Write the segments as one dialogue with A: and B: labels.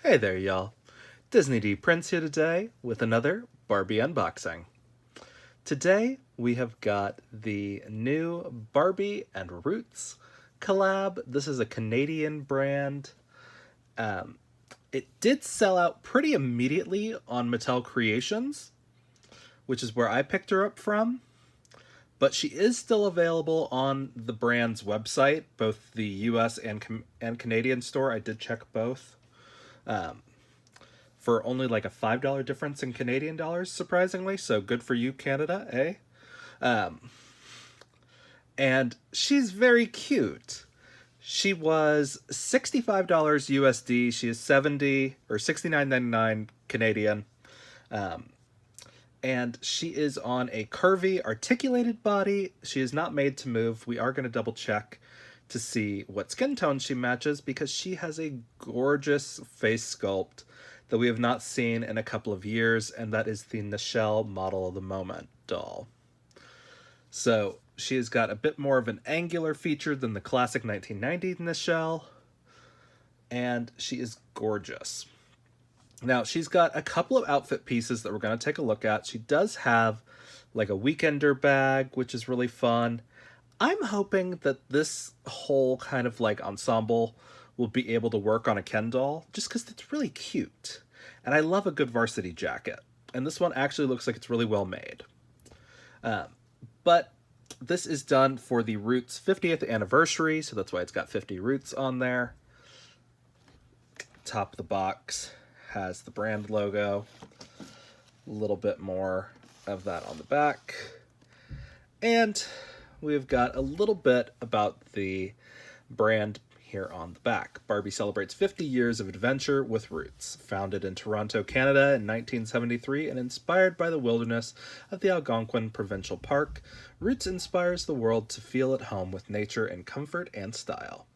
A: Hey there, y'all. Disney D Prince here today with another Barbie unboxing. Today we have got the new Barbie and Roots collab. This is a Canadian brand. It did sell out pretty immediately on Mattel Creations, which is where I picked her up from. But she is still available on the brand's website, both the US and Canadian store. I did check both. For only like a $5 difference in Canadian dollars, surprisingly. So good for you, Canada, eh? And she's very cute. She was $65 USD. She is 70 or 69.99 Canadian. And she is on a curvy, articulated body. She is not made to move. We are going to double check to see what skin tone she matches because she has a gorgeous face sculpt that we have not seen in a couple of years, and that is the Nichelle Model of the Moment doll. So she has got a bit more of an angular feature than the classic 1990 Nichelle, and she is gorgeous. Now, she's got a couple of outfit pieces that we're going to take a look at. She does have like a weekender bag, which is really fun. I'm hoping that this whole kind of like ensemble will be able to work on a Ken doll, just because it's really cute. And I love a good varsity jacket. And this one actually looks like it's really well made. But this is done for the Roots 50th anniversary, so that's why it's got 50 Roots on there. Top of the box has the brand logo. A little bit more of that on the back. And we've got a little bit about the brand here on the back. Barbie celebrates 50 years of adventure with Roots. Founded in Toronto, Canada in 1973 and inspired by the wilderness of the Algonquin Provincial Park, Roots inspires the world to feel at home with nature in comfort and style.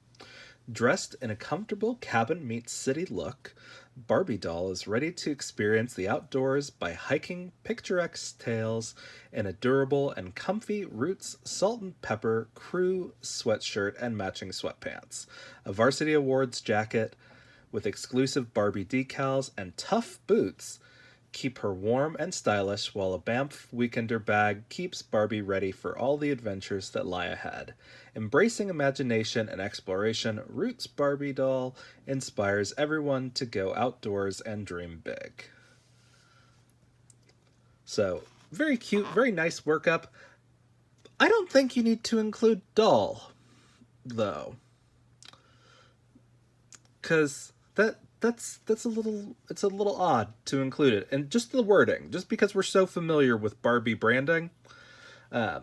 A: Dressed in a comfortable cabin meets city look, Barbie doll is ready to experience the outdoors by hiking picturesque trails in a durable and comfy Roots Salt and Pepper crew sweatshirt and matching sweatpants, a Varsity Awards jacket with exclusive Barbie decals, and tough boots keep her warm and stylish, while a Banff Weekender bag keeps Barbie ready for all the adventures that lie ahead. Embracing imagination and exploration, Roots Barbie doll inspires everyone to go outdoors and dream big. So, very cute, very nice workup. I don't think you need to include doll, though. Because that's a little odd to include it. And just the wording, just because we're so familiar with Barbie branding, the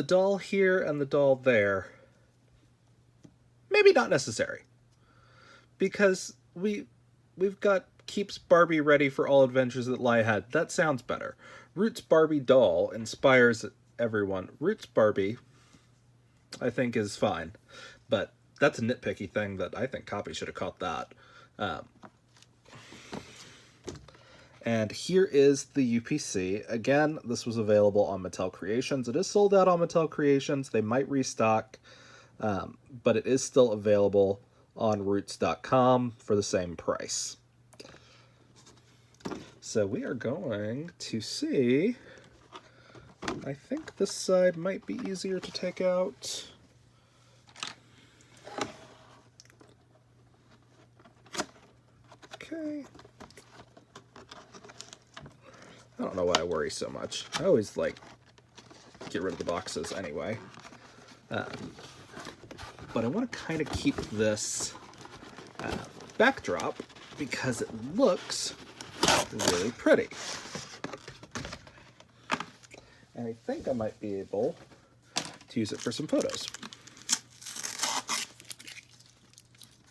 A: doll here and the doll there, maybe not necessary. Because we've got keeps Barbie ready for all adventures that lie ahead. That sounds better. Roots Barbie doll inspires everyone. Roots Barbie, I think, is fine. But that's a nitpicky thing that I think Copy should have caught that. And here is the UPC. Again, this was available on Mattel Creations. It is sold out on Mattel Creations. They might restock, but it is still available on Roots.com for the same price. So we are going to see. I think this side might be easier to take out. Okay. I don't know why I worry so much. I always like get rid of the boxes anyway. But I want to kind of keep this backdrop because it looks really pretty. And I think I might be able to use it for some photos.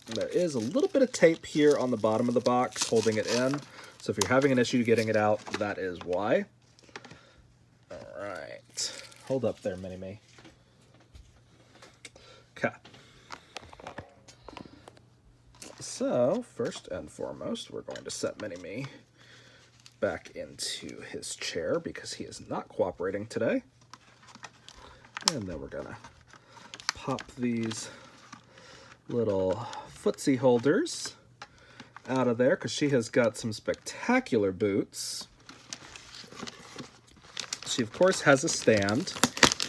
A: There is a little bit of tape here on the bottom of the box holding it in. So if you're having an issue getting it out, that is why. All right. Hold up there, Mini-Me. Okay. So, first and foremost, we're going to set Mini-Me back into his chair because he is not cooperating today. And then we're going to pop these little footsie holders out of there because she has got some spectacular boots. She, of course, has a stand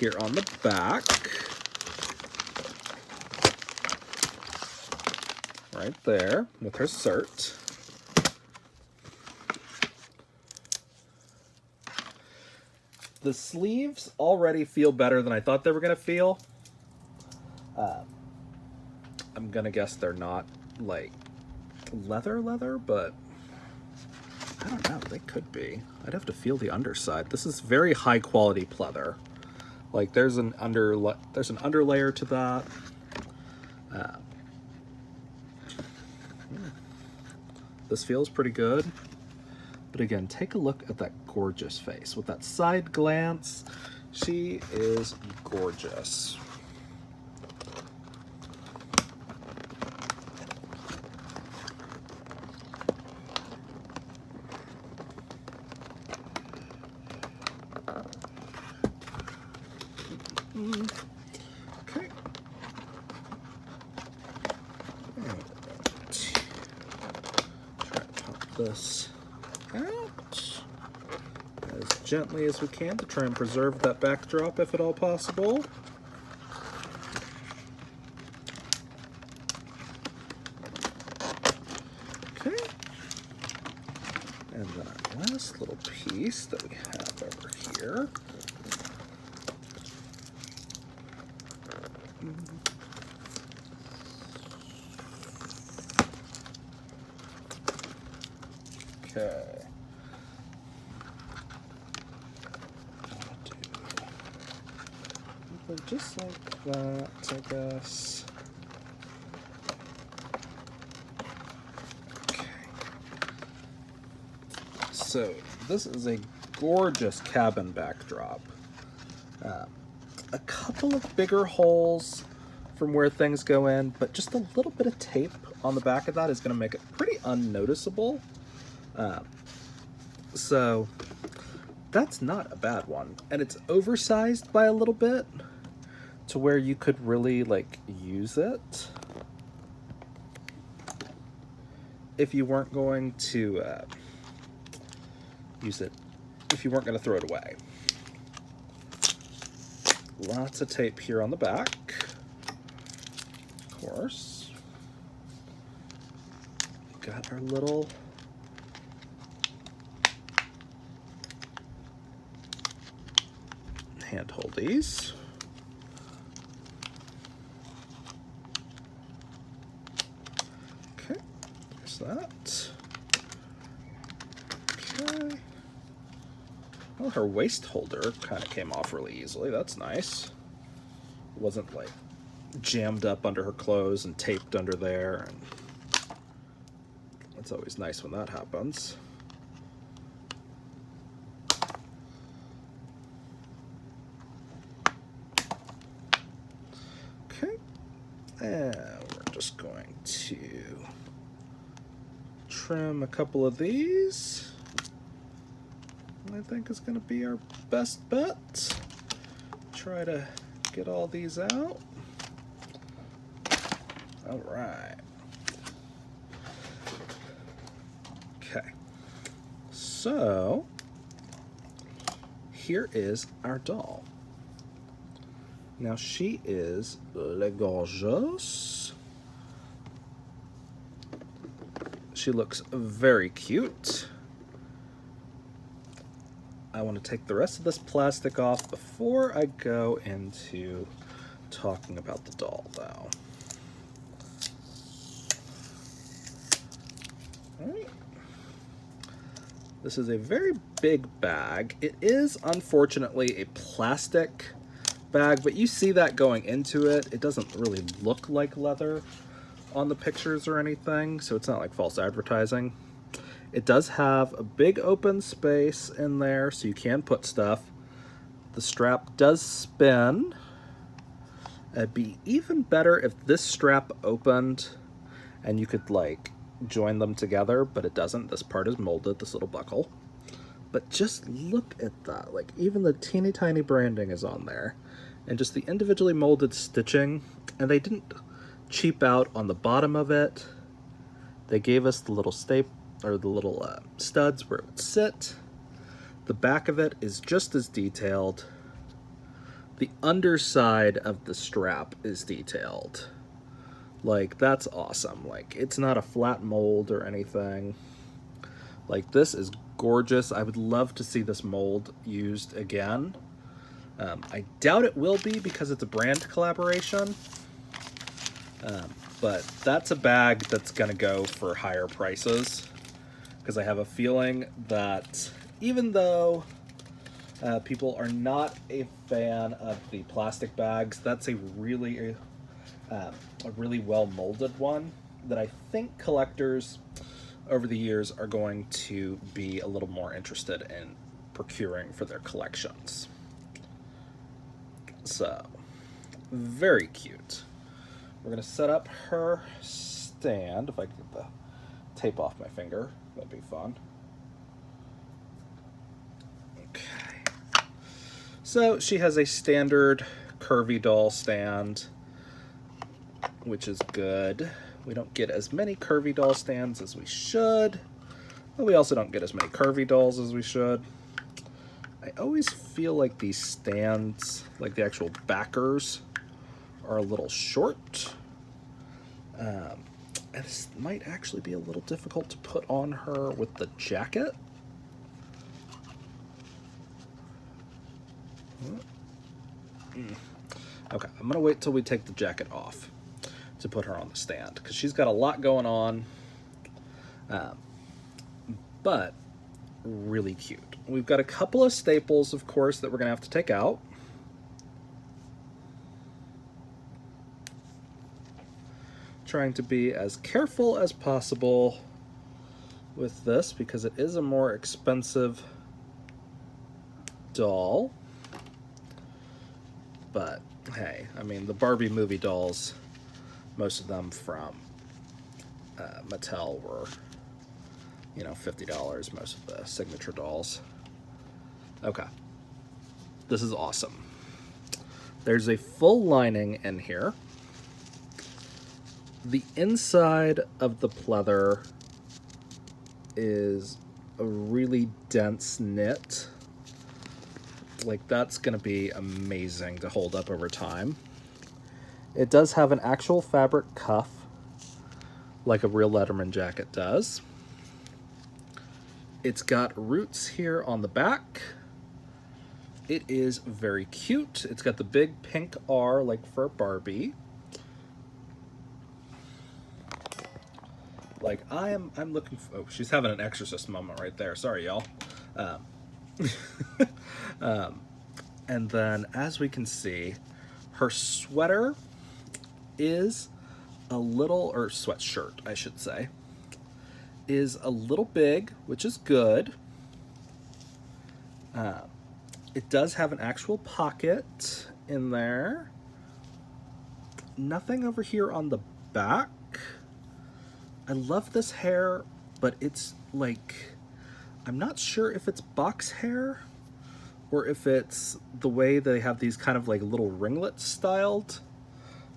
A: here on the back. Right there with her cert. The sleeves already feel better than I thought they were going to feel. I'm going to guess they're not like leather, but I don't know. They could be. I'd have to feel the underside. This is very high quality pleather. Like there's an underlayer to that. This feels pretty good. But again, take a look at that gorgeous face. With that side glance, she is gorgeous. Okay. Try to pop this out as gently as we can to try and preserve that backdrop if at all possible. Okay. And then our last little piece that we have over here. Okay. Just like that, I guess. Okay. So this is a gorgeous cabin backdrop. A couple of bigger holes from where things go in, but just a little bit of tape on the back of that is going to make it pretty unnoticeable. So that's not a bad one. And it's oversized by a little bit to where you could really like use it if you weren't going to use it, if you weren't going to throw it away. Lots of tape here on the back, of course. Got our little hand holdies. Okay, there's that. Okay. Well, her waist holder kind of came off really easily. That's nice. It wasn't like jammed up under her clothes and taped under there. And it's always nice when that happens. Okay. And we're just going to trim a couple of these. I think is going to be our best bet. Try to get all these out. All right. Okay. So here is our doll. Now she is Le Gorgeous. She looks very cute. I want to take the rest of this plastic off before I go into talking about the doll, though. All right. This is a very big bag. It is, unfortunately, a plastic bag, but you see that going into it. It doesn't really look like leather on the pictures or anything, so it's not like false advertising. It does have a big open space in there, so you can put stuff. The strap does spin. It'd be even better if this strap opened and you could like join them together, but it doesn't. This part is molded, this little buckle. But just look at that. Like even the teeny tiny branding is on there. And just the individually molded stitching. And they didn't cheap out on the bottom of it. They gave us the little studs where it would sit. The back of it is just as detailed. The underside of the strap is detailed. Like, that's awesome. Like, it's not a flat mold or anything. Like, this is gorgeous. I would love to see this mold used again. I doubt it will be because it's a brand collaboration. But that's a bag that's going to go for higher prices. Because I have a feeling that even though people are not a fan of the plastic bags, that's a really well molded one that I think collectors over the years are going to be a little more interested in procuring for their collections. So, very cute. We're going to set up her stand. If I can get the tape off my finger, that'd be fun. Okay. So, she has a standard curvy doll stand, which is good. We don't get as many curvy doll stands as we should, but we also don't get as many curvy dolls as we should. I always feel like these stands, like the actual backers, are a little short. And this might actually be a little difficult to put on her with the jacket. Okay, I'm gonna wait till we take the jacket off to put her on the stand because she's got a lot going on, but really cute. We've got a couple of staples, of course, that we're gonna have to take out. Trying to be as careful as possible with this because it is a more expensive doll. But hey, I mean, the Barbie movie dolls, most of them from Mattel were, $50, most of the signature dolls. Okay. This is awesome. There's a full lining in here. The inside of the pleather is a really dense knit. Like, that's going to be amazing to hold up over time. It does have an actual fabric cuff, like a real Letterman jacket does. It's got roots here on the back. It is very cute. It's got the big pink R, like for Barbie. Like, I'm looking for... Oh, she's having an exorcist moment right there. Sorry, y'all. And then, as we can see, her sweater is a little... Or sweatshirt, I should say. Is a little big, which is good. It does have an actual pocket in there. Nothing over here on the back. I love this hair, but it's like, I'm not sure if it's box hair or if it's the way they have these kind of like little ringlets styled.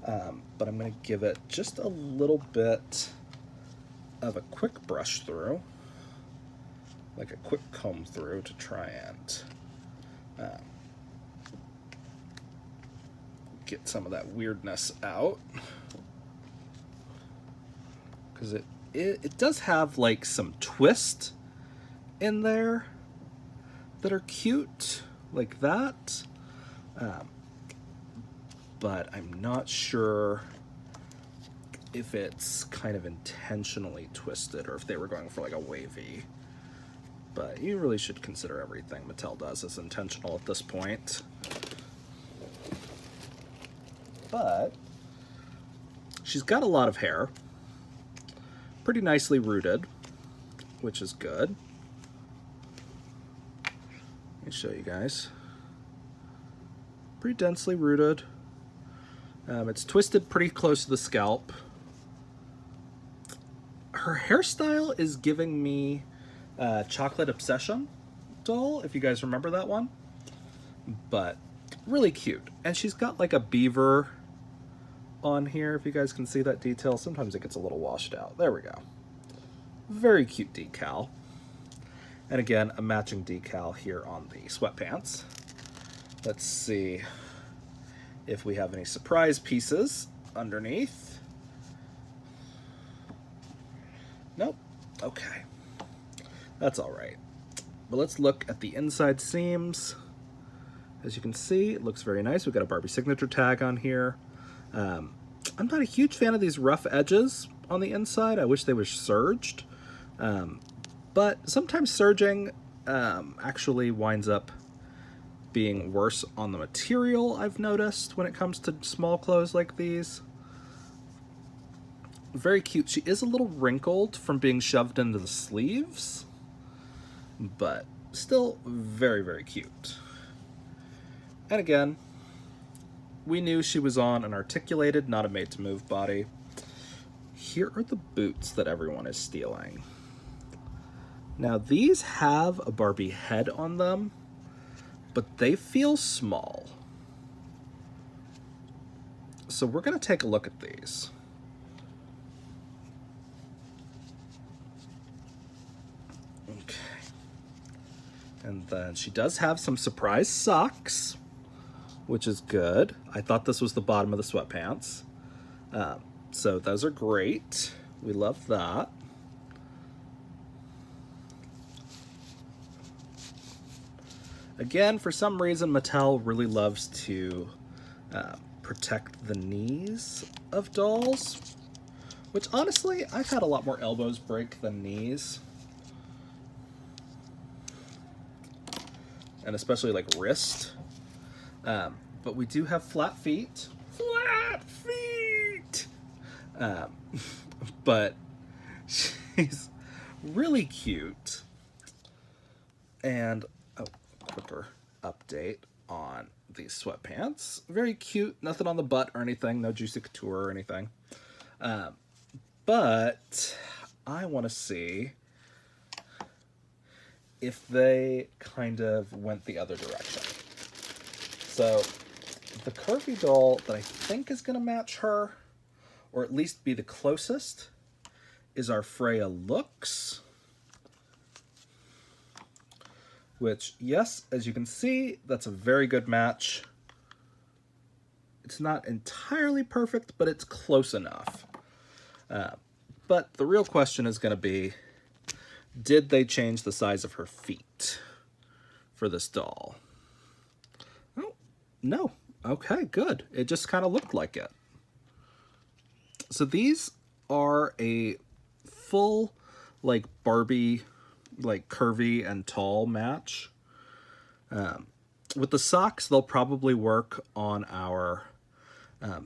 A: But I'm going to give it just a little bit of a quick brush through, like a quick comb through to try and get some of that weirdness out. Because it does have like some twist in there that are cute, like that. But I'm not sure if it's kind of intentionally twisted or if they were going for like a wavy. But you really should consider everything Mattel does as intentional at this point. But she's got a lot of hair. Pretty nicely rooted, which is good. Let me show you guys. Pretty densely rooted. It's twisted pretty close to the scalp. Her hairstyle is giving me Chocolate Obsession doll, if you guys remember that one. But really cute. And she's got like a beaver on here, if you guys can see that detail. Sometimes it gets a little washed out. There we go. Very cute decal. And again, a matching decal here on the sweatpants. Let's see if we have any surprise pieces underneath. Nope. Okay. That's all right. But let's look at the inside seams. As you can see, it looks very nice. We've got a Barbie signature tag on here. I'm not a huge fan of these rough edges on the inside. I wish they were serged. But sometimes serging actually winds up being worse on the material, I've noticed, when it comes to small clothes like these. Very cute. She is a little wrinkled from being shoved into the sleeves, but still very, very cute. And again, we knew she was on an articulated, not a made-to-move body. Here are the boots that everyone is stealing. Now, these have a Barbie head on them, but they feel small. So we're going to take a look at these. Okay. And then she does have some surprise socks, which is good. I thought this was the bottom of the sweatpants. So those are great. We love that. Again, for some reason, Mattel really loves to protect the knees of dolls, which honestly, I've had a lot more elbows break than knees. And especially like wrist. But we do have flat feet. Flat feet! But she's really cute. And quicker update on these sweatpants. Very cute. Nothing on the butt or anything. No juicy couture or anything. But I want to see if they kind of went the other direction. So the curvy doll that I think is going to match her, or at least be the closest, is our Freya Looks. Which, yes, as you can see, that's a very good match. It's not entirely perfect, but it's close enough. But the real question is going to be, did they change the size of her feet for this doll? Oh, no. Okay, good. It just kind of looked like it. So these are a full, like, Barbie, like, curvy and tall match. With the socks, they'll probably work on our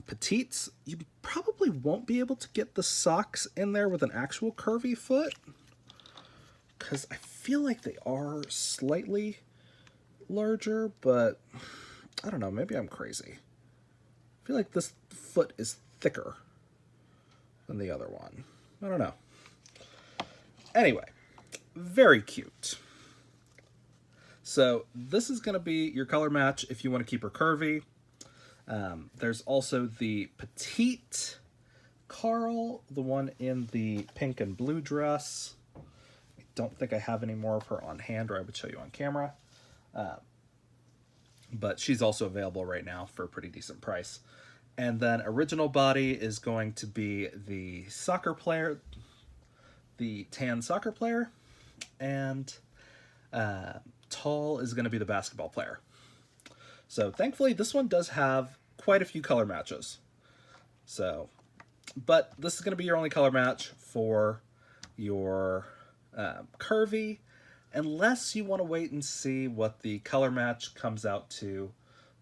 A: petites. You probably won't be able to get the socks in there with an actual curvy foot, because I feel like they are slightly larger, but I don't know, maybe I'm crazy. I feel like this foot is thicker than the other one. I don't know. Anyway, very cute. So this is going to be your color match if you want to keep her curvy. There's also the petite Carl, the one in the pink and blue dress. I don't think I have any more of her on hand, or I would show you on camera. But she's also available right now for a pretty decent price. And then original body is going to be the soccer player, the tan soccer player, and tall is going to be the basketball player. So thankfully this one does have quite a few color matches. So, but this is going to be your only color match for your curvy, unless you want to wait and see what the color match comes out to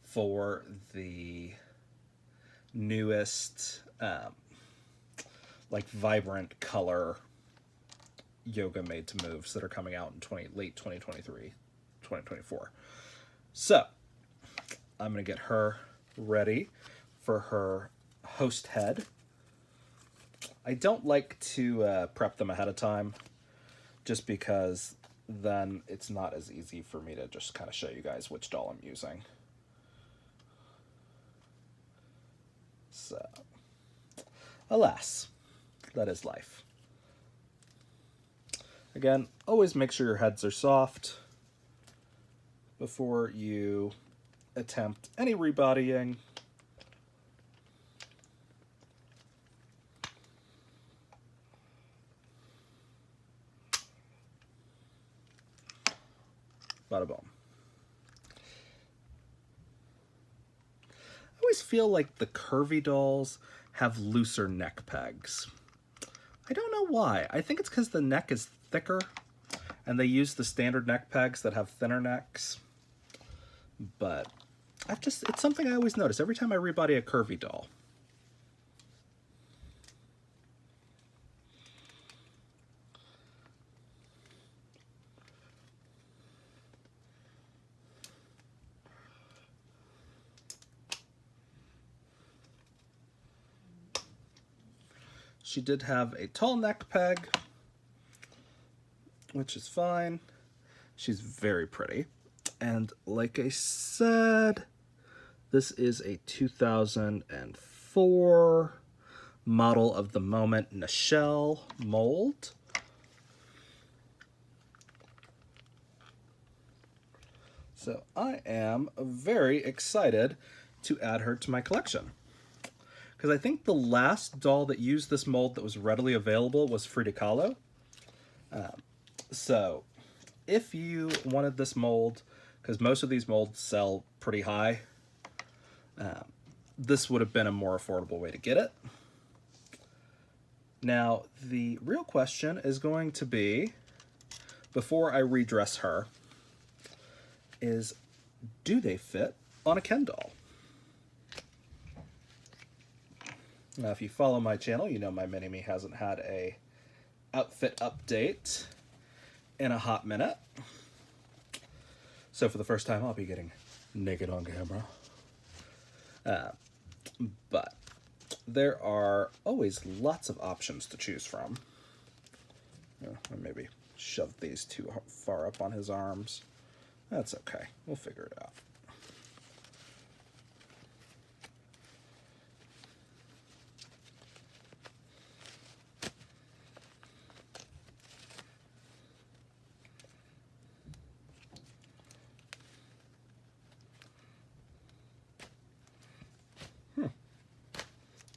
A: for the newest like vibrant color yoga made to moves that are coming out in late 2023, 2024. So I'm going to get her ready for her host head. I don't like to prep them ahead of time, just because then it's not as easy for me to just kind of show you guys which doll I'm using. So alas, that is life. Again, always make sure your heads are soft before you attempt any rebodying. Bada boom. I always feel like the curvy dolls have looser neck pegs. I don't know why. I think it's because the neck is thicker and they use the standard neck pegs that have thinner necks. But it's something I always notice every time I rebody a curvy doll. She did have a tall neck peg, which is fine. She's very pretty. And like I said, this is a 2004 model of the moment Nichelle mold. So I am very excited to add her to my collection, because I think the last doll that used this mold that was readily available was Frida Kahlo. So if you wanted this mold, because most of these molds sell pretty high, this would have been a more affordable way to get it. Now, the real question is going to be, before I redress her, is do they fit on a Ken doll? Now, if you follow my channel, you know my Mini-Me hasn't had a outfit update in a hot minute. So for the first time, I'll be getting naked on camera. But there are always lots of options to choose from. I maybe shove these too far up on his arms. That's okay. We'll figure it out.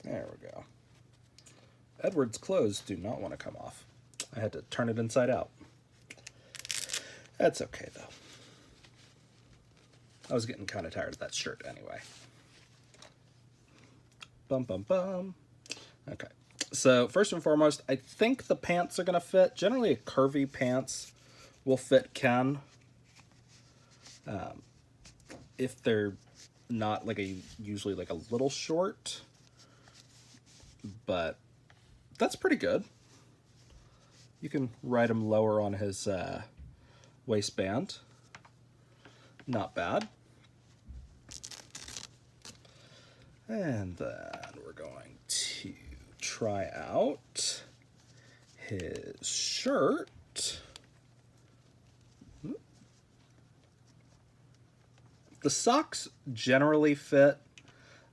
A: There we go. Edward's clothes do not want to come off. I had to turn it inside out. That's okay, though. I was getting kind of tired of that shirt anyway. Bum, bum, bum. Okay. So, first and foremost, I think the pants are going to fit. Generally, a curvy pants will fit Ken. If they're not usually like a little short. But that's pretty good. You can ride him lower on his waistband. Not bad. And then we're going to try out his shirt. The socks generally fit.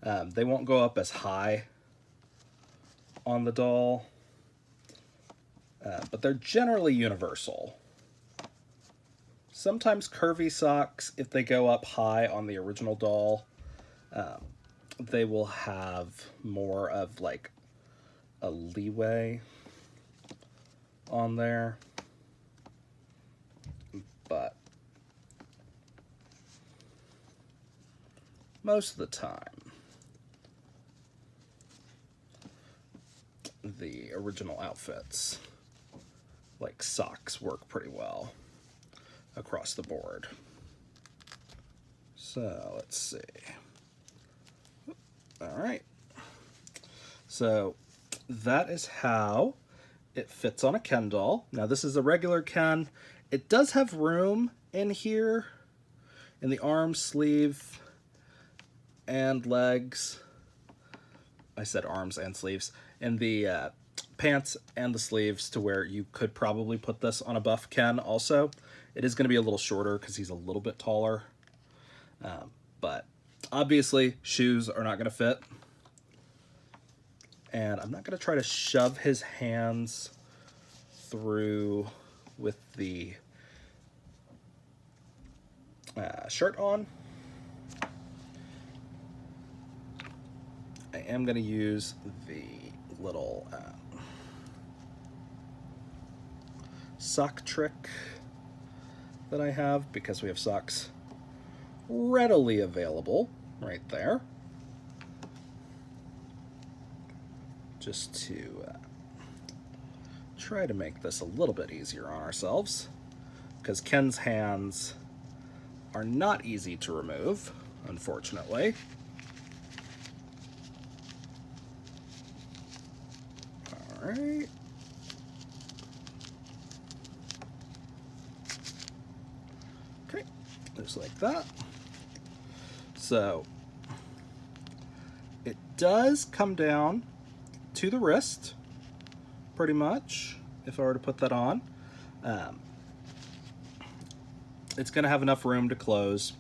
A: They won't go up as high on the doll, but they're generally universal. Sometimes curvy socks, if they go up high on the original doll, they will have more of like a leeway on there. But most of the time, the original outfits, like socks, work pretty well across the board. So let's see. All right. So that is how it fits on a Ken doll. Now this is a regular Ken. It does have room in here in the arm, sleeve, and legs. I said arms and sleeves. And the pants and the sleeves to where you could probably put this on a buff Ken also. It is going to be a little shorter because he's a little bit taller. But obviously, shoes are not going to fit. And I'm not going to try to shove his hands through with the shirt on. I am going to use the little sock trick that I have, because we have socks readily available right there. Just to try to make this a little bit easier on ourselves, because Ken's hands are not easy to remove, unfortunately. All right. Okay, just like that. So it does come down to the wrist, pretty much, if I were to put that on. It's going to have enough room to close,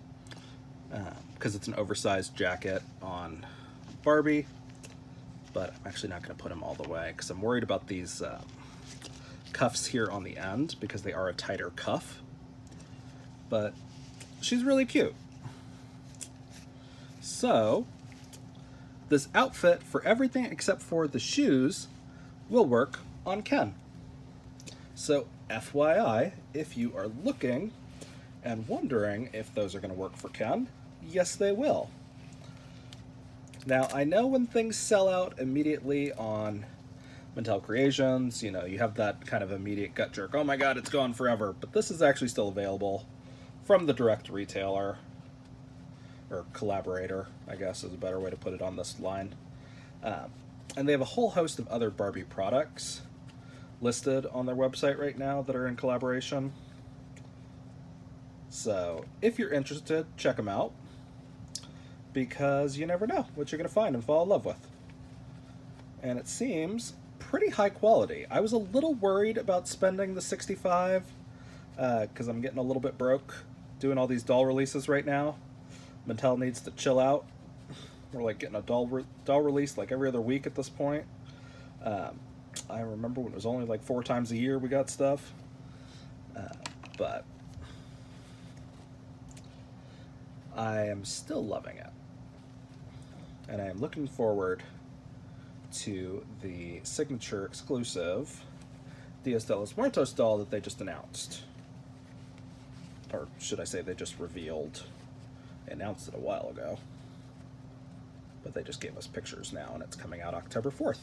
A: because it's an oversized jacket on Barbie, but I'm actually not going to put them all the way, because I'm worried about these cuffs here on the end, because they are a tighter cuff. But she's really cute. So this outfit, for everything except for the shoes, will work on Ken. So FYI, if you are looking and wondering if those are going to work for Ken, yes, they will. Now, I know when things sell out immediately on Mattel Creations, you know, you have that kind of immediate gut jerk, oh my god, it's gone forever, but this is actually still available from the direct retailer, or collaborator, I guess is a better way to put it on this line. And they have a whole host of other Barbie products listed on their website right now that are in collaboration. So if you're interested, check them out, because you never know what you're going to find and fall in love with. And it seems pretty high quality. I was a little worried about spending the $65, because I'm getting a little bit broke doing all these doll releases right now. Mattel needs to chill out. We're like getting a doll release like every other week at this point. I remember when it was only like 4 times a year we got stuff. But I am still loving it. And I am looking forward to the signature exclusive Dias de los Muertos doll that they just announced. Or should I say they just revealed. They announced it a while ago. But they just gave us pictures now, and it's coming out October 4th.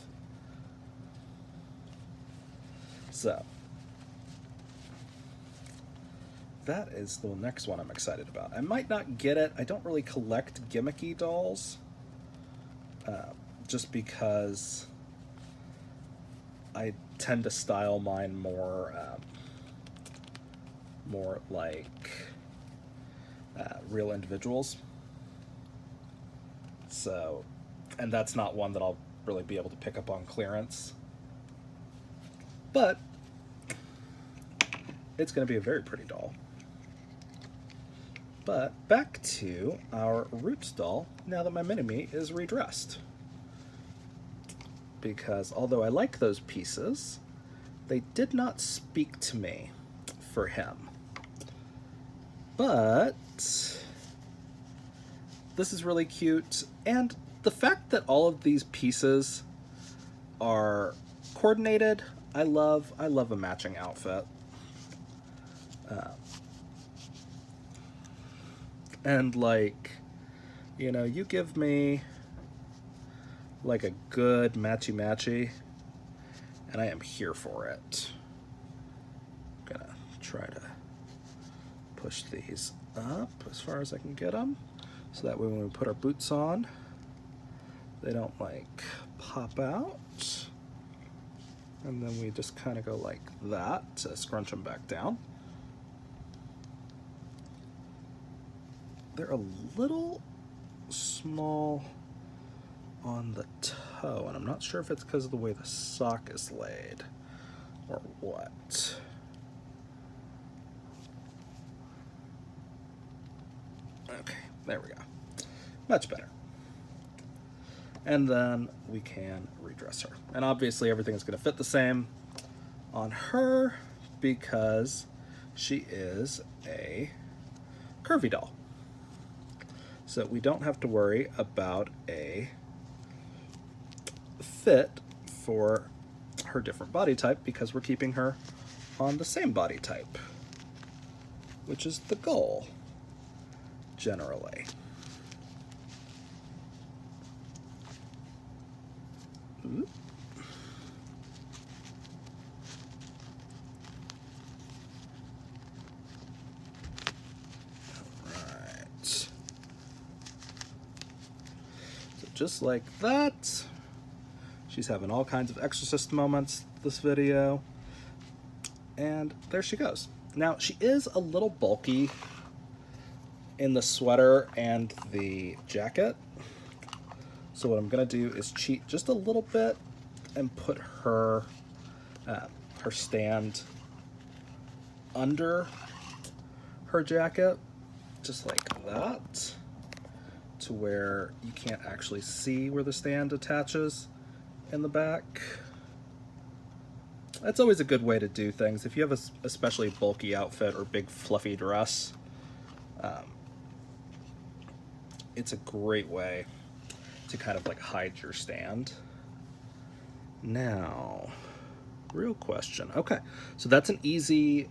A: So that is the next one I'm excited about. I might not get it. I don't really collect gimmicky dolls, just because I tend to style mine more like real individuals. So, and that's not one that I'll really be able to pick up on clearance. But it's going to be a very pretty doll. But back to our Roots doll, now that my Mini-Me is redressed. Because although I like those pieces, they did not speak to me for him. But this is really cute, and the fact that all of these pieces are coordinated, I love a matching outfit. And like, you know, you give me like a good matchy-matchy, and I am here for it. I'm gonna try to push these up as far as I can get them, so that way when we put our boots on, they don't like pop out. And then we just kind of go like that to scrunch them back down. They're a little small on the toe, and I'm not sure if it's because of the way the sock is laid or what. Okay, there we go. Much better. and then we can redress her. And obviously everything is going to fit the same on her because she is a curvy doll. So we don't have to worry about a fit for her different body type because we're keeping her on the same body type, which is the goal, generally. Ooh. Alright. So just like that, she's having all kinds of exorcist moments this video. And there she goes. Now, she is a little bulky in the sweater and the jacket. So what I'm going to do is cheat just a little bit and put her stand under her jacket, just like that, to where you can't actually see where the stand attaches in the back. That's always a good way to do things. If you have a especially bulky outfit or big fluffy dress, it's a great way to kind of like hide your stand. Now, real question. Okay, so that's an easy,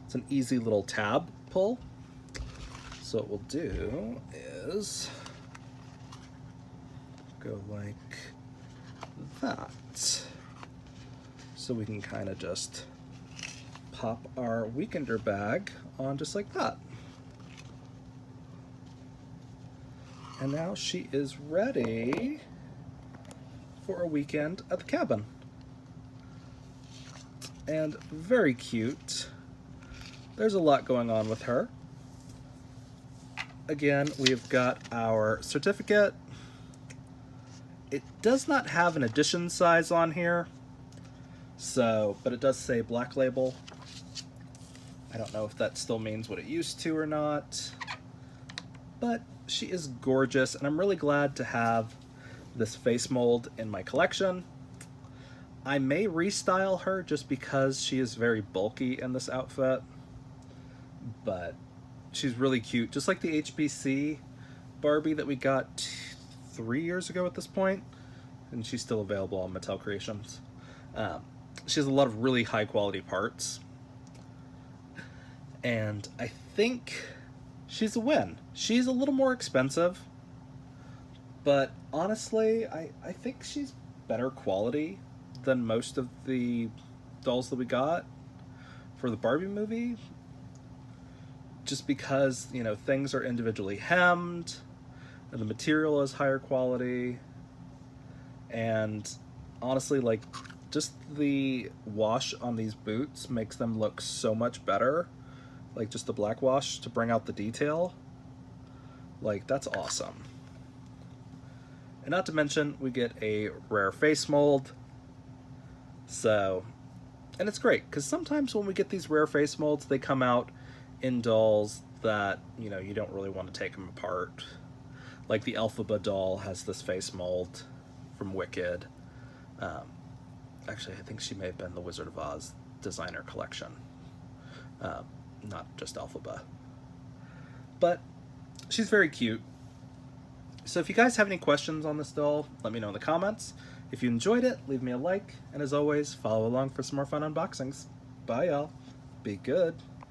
A: it's an easy little tab pull. So what we'll do is go like that. So we can kind of just pop our weekender bag on just like that. And now she is ready for a weekend at the cabin. And very cute. There's a lot going on with her. Again, we've got our certificate. It does not have an edition size on here, but it does say Black Label. I don't know if that still means what it used to or not, but she is gorgeous, and I'm really glad to have this face mold in my collection. I may restyle her just because she is very bulky in this outfit, but she's really cute, just like the HBC Barbie that we got 3 years ago at this point, and she's still available on Mattel Creations. She has a lot of really high quality parts, and I think she's a win. She's a little more expensive, but honestly, I think she's better quality than most of the dolls that we got for the Barbie movie, just because, you know, things are individually hemmed, and the material is higher quality, and honestly, like, just the wash on these boots makes them look so much better. Like, just the black wash to bring out the detail. Like, that's awesome. And not to mention, we get a rare face mold. So, and it's great, because sometimes when we get these rare face molds, they come out in dolls that, you know, you don't really want to take them apart. Like the Elphaba doll has this face mold from Wicked. Actually, I think she may have been the Wizard of Oz designer collection. Not just Elphaba. But she's very cute. So if you guys have any questions on this doll, let me know in the comments. If you enjoyed it, leave me a like. And as always, follow along for some more fun unboxings. Bye, y'all. Be good.